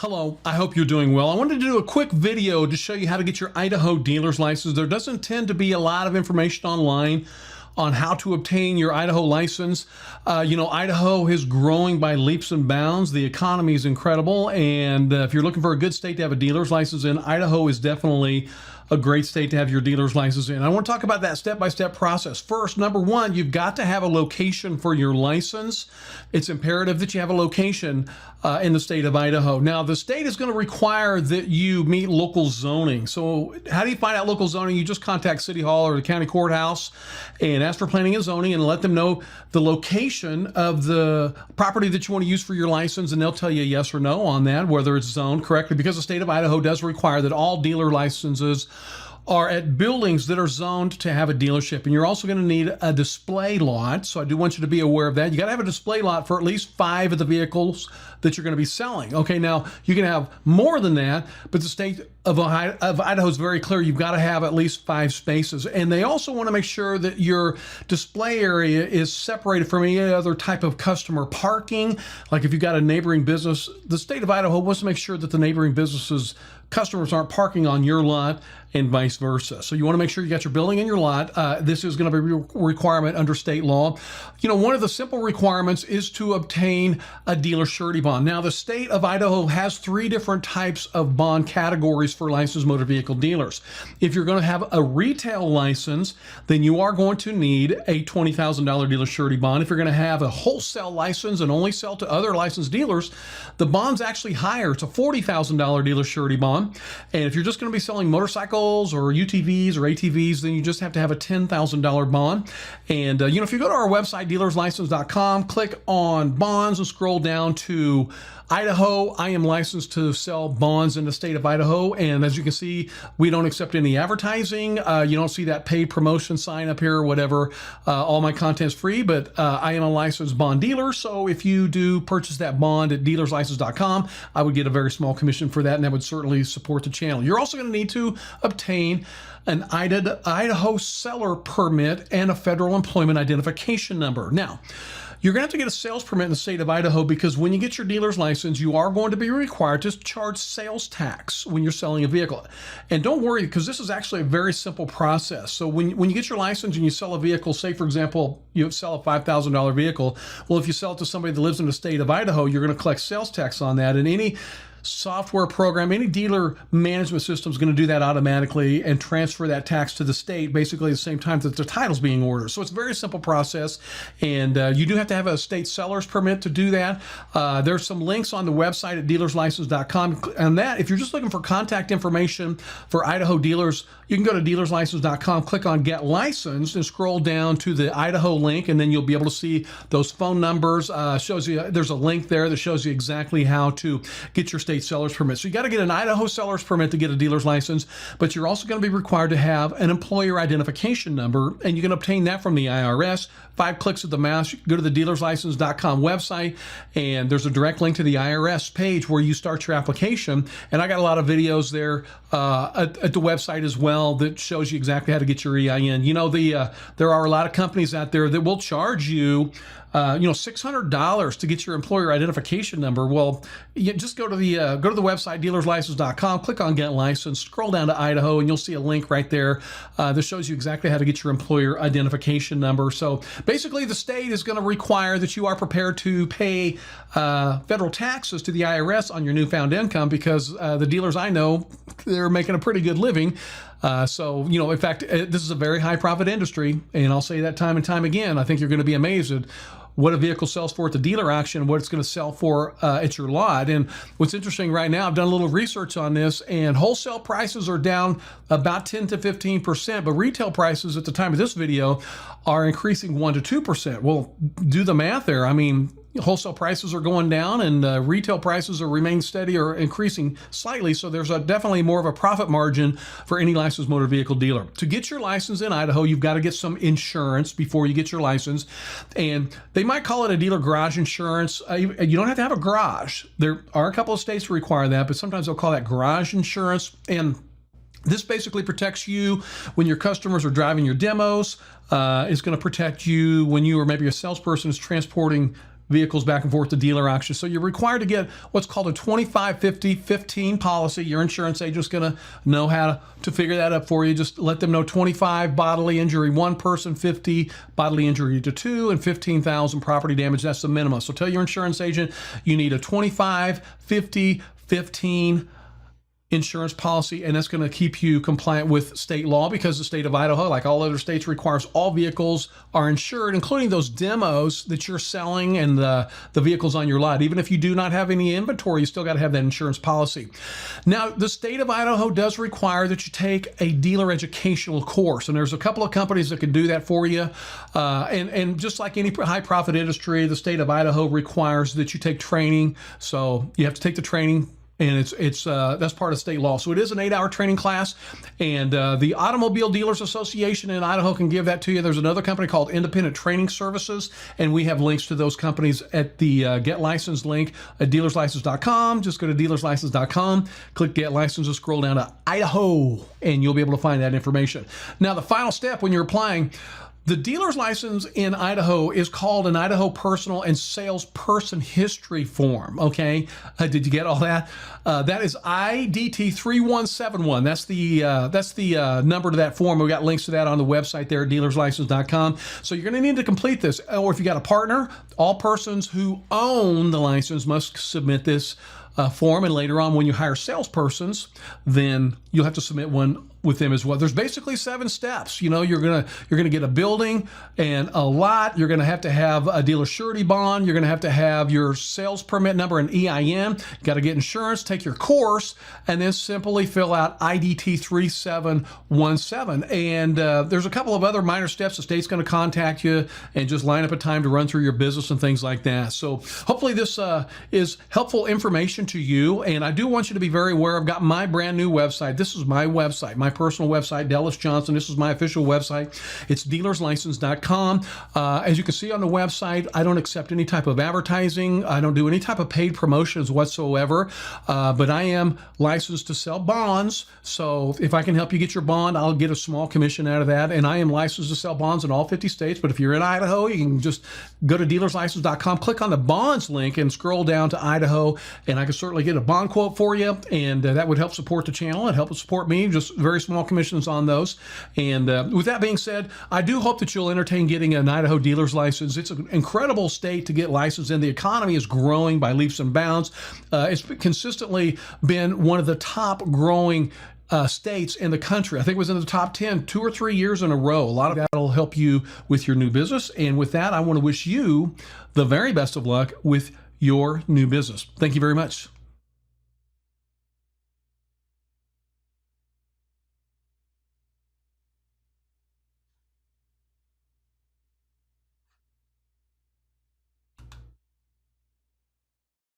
Hello, I hope you're doing well. I wanted to do a quick video to show you how to get your Idaho dealer's license. There doesn't tend to be a lot of information online on how to obtain your Idaho license. Idaho is growing by leaps and bounds. The economy is incredible, and if you're looking for a good state to have a dealer's license in, Idaho is definitely a great state to have your dealer's license in. I want to talk about that step-by-step process. First, number one, you've got to have a location for your license. It's imperative that you have a location in the state of Idaho. Now, the state is going to require that you meet local zoning. So how do you find out local zoning? You just contact City Hall or the county courthouse and ask for planning and zoning and let them know the location of the property that you want to use for your license, and they'll tell you yes or no on that, whether it's zoned correctly, because the state of Idaho does require that all dealer licenses are at buildings that are zoned to have a dealership. And you're also going to need a display lot. So I do want you to be aware of that. You got to have a display lot for at least 5 of the vehicles that you're going to be selling. Okay, now you can have more than that, but the state of Idaho is very clear. You've got to have at least 5 spaces. And they also want to make sure that your display area is separated from any other type of customer parking. Like if you've got a neighboring business, the state of Idaho wants to make sure that the neighboring businesses customers aren't parking on your lot and vice versa. So you want to make sure you got your building in your lot. This is going to be a requirement under state law. One of the simple requirements is to obtain a dealer surety bond. Now, the state of Idaho has 3 different types of bond categories for licensed motor vehicle dealers. If you're going to have a retail license, then you are going to need a $20,000 dealer surety bond. If you're going to have a wholesale license and only sell to other licensed dealers, the bond's actually higher. It's a $40,000 dealer surety bond. And if you're just going to be selling motorcycles or UTVs or ATVs, then you just have to have a $10,000 bond. And, if you go to our website, dealerslicense.com, click on bonds and scroll down to Idaho. I am licensed to sell bonds in the state of Idaho. And as you can see, we don't accept any advertising. You don't see that paid promotion sign up here or whatever. All my content's free, but I am a licensed bond dealer. So if you do purchase that bond at dealerslicense.com, I would get a very small commission for that, and that would certainly support the channel. You're also going to need to obtain an Idaho seller permit and a federal employment identification number. Now, you're going to have to get a sales permit in the state of Idaho, because when you get your dealer's license, you are going to be required to charge sales tax when you're selling a vehicle. And don't worry, because this is actually a very simple process. So when you get your license and you sell a vehicle, say for example, you sell a $5,000 vehicle, well, if you sell it to somebody that lives in the state of Idaho, you're going to collect sales tax on that. And any software program, any dealer management system is going to do that automatically and transfer that tax to the state basically at the same time that the title's being ordered. So it's a very simple process, and you do have to have a state seller's permit to do that. There's some links on the website at dealerslicense.com. And that, if you're just looking for contact information for Idaho dealers, you can go to dealerslicense.com, click on Get Licensed, and scroll down to the Idaho link, and then you'll be able to see those phone numbers. Shows you there's a link there that shows you exactly how to get your state seller's permit. So you got to get an Idaho seller's permit to get a dealer's license, but you're also going to be required to have an employer identification number, and you can obtain that from the IRS. 5 clicks of the mouse. You go to the dealerslicense.com website, and there's a direct link to the IRS page where you start your application. And I got a lot of videos there at the website as well that shows you exactly how to get your EIN. There are a lot of companies out there that will charge you $600 to get your employer identification number. Well, you just go to the website, dealerslicense.com, click on Get Licensed, scroll down to Idaho, and you'll see a link right there that shows you exactly how to get your employer identification number. So basically, the state is going to require that you are prepared to pay federal taxes to the IRS on your newfound income, because the dealers I know, they're making a pretty good living. In fact, this is a very high profit industry, and I'll say that time and time again. I think you're going to be amazed at what a vehicle sells for at the dealer auction and what it's going to sell for at your lot. And what's interesting right now, I've done a little research on this, and wholesale prices are down about 10 to 15%, but retail prices at the time of this video are increasing 1 to 2%. Well, do the math there. I mean, wholesale prices are going down, and retail prices are remain steady or increasing slightly. So there's definitely more of a profit margin for any licensed motor vehicle dealer. To get your license in Idaho, you've got to get some insurance before you get your license. And they might call it a dealer garage insurance. You don't have to have a garage. There are a couple of states that require that, but sometimes they'll call that garage insurance. And this basically protects you when your customers are driving your demos. It's going to protect you when you or maybe a salesperson is transporting vehicles back and forth to dealer auction. So you're required to get what's called a 25-50-15 policy. Your insurance agent's going to know how to figure that up for you. Just let them know 25 bodily injury, one person, 50 bodily injury to two, and 15,000 property damage. That's the minimum. So tell your insurance agent you need a 25-50-15 insurance policy, and that's going to keep you compliant with state law, because the state of Idaho, like all other states, requires all vehicles are insured, including those demos that you're selling and the vehicles on your lot. Even if you do not have any inventory, you still got to have that insurance policy. Now, the state of Idaho does require that you take a dealer educational course, and there's a couple of companies that can do that for you. And just like any high profit industry, the state of Idaho requires that you take training. So you have to take the training, and that's part of state law. So it is an 8-hour training class, and the Automobile Dealers Association in Idaho can give that to you. There's another company called Independent Training Services, and we have links to those companies at the Get Licensed link at dealerslicense.com. Just go to dealerslicense.com, click Get Licensed, and scroll down to Idaho, and you'll be able to find that information. Now, the final step when you're applying, the dealer's license in Idaho is called an Idaho Personal and Salesperson History Form, okay? Did you get all that? That is IDT 3171. That's the number to that form. We got links to that on the website there at dealerslicense.com. So you're going to need to complete this. Or if you got a partner, all persons who own the license must submit this form, and later on when you hire salespersons, then you'll have to submit one with them as well. There's basically 7 steps. You know, you're gonna get a building and a lot. You're gonna have to have a dealer surety bond. You're gonna have to have your sales permit number and EIN. You got to get insurance, take your course, and then simply fill out IDT 3717. And there's a couple of other minor steps. The state's going to contact you and just line up a time to run through your business and things like that. So hopefully this is helpful information to you. And I do want you to be very aware. I've got my brand new website. This is my website, my personal website, DELUS Johnson. This is my official website. It's dealerslicense.com. As you can see on the website, I don't accept any type of advertising. I don't do any type of paid promotions whatsoever. But I am licensed to sell bonds. So if I can help you get your bond, I'll get a small commission out of that. And I am licensed to sell bonds in all 50 states. But if you're in Idaho, you can just go to dealerslicense.com, click on the bonds link, and scroll down to Idaho. And I can certainly get a bond quote for you. And that would help support the channel and help support me. Just very small commissions on those. And with that being said, I do hope that you'll entertain getting an Idaho dealer's license. It's an incredible state to get licensed in. The economy is growing by leaps and bounds. It's consistently been one of the top growing states in the country. I think it was in the top 10 2 or 3 years in a row. A lot of that will help you with your new business. And with that, I want to wish you the very best of luck with your new business. Thank you very much.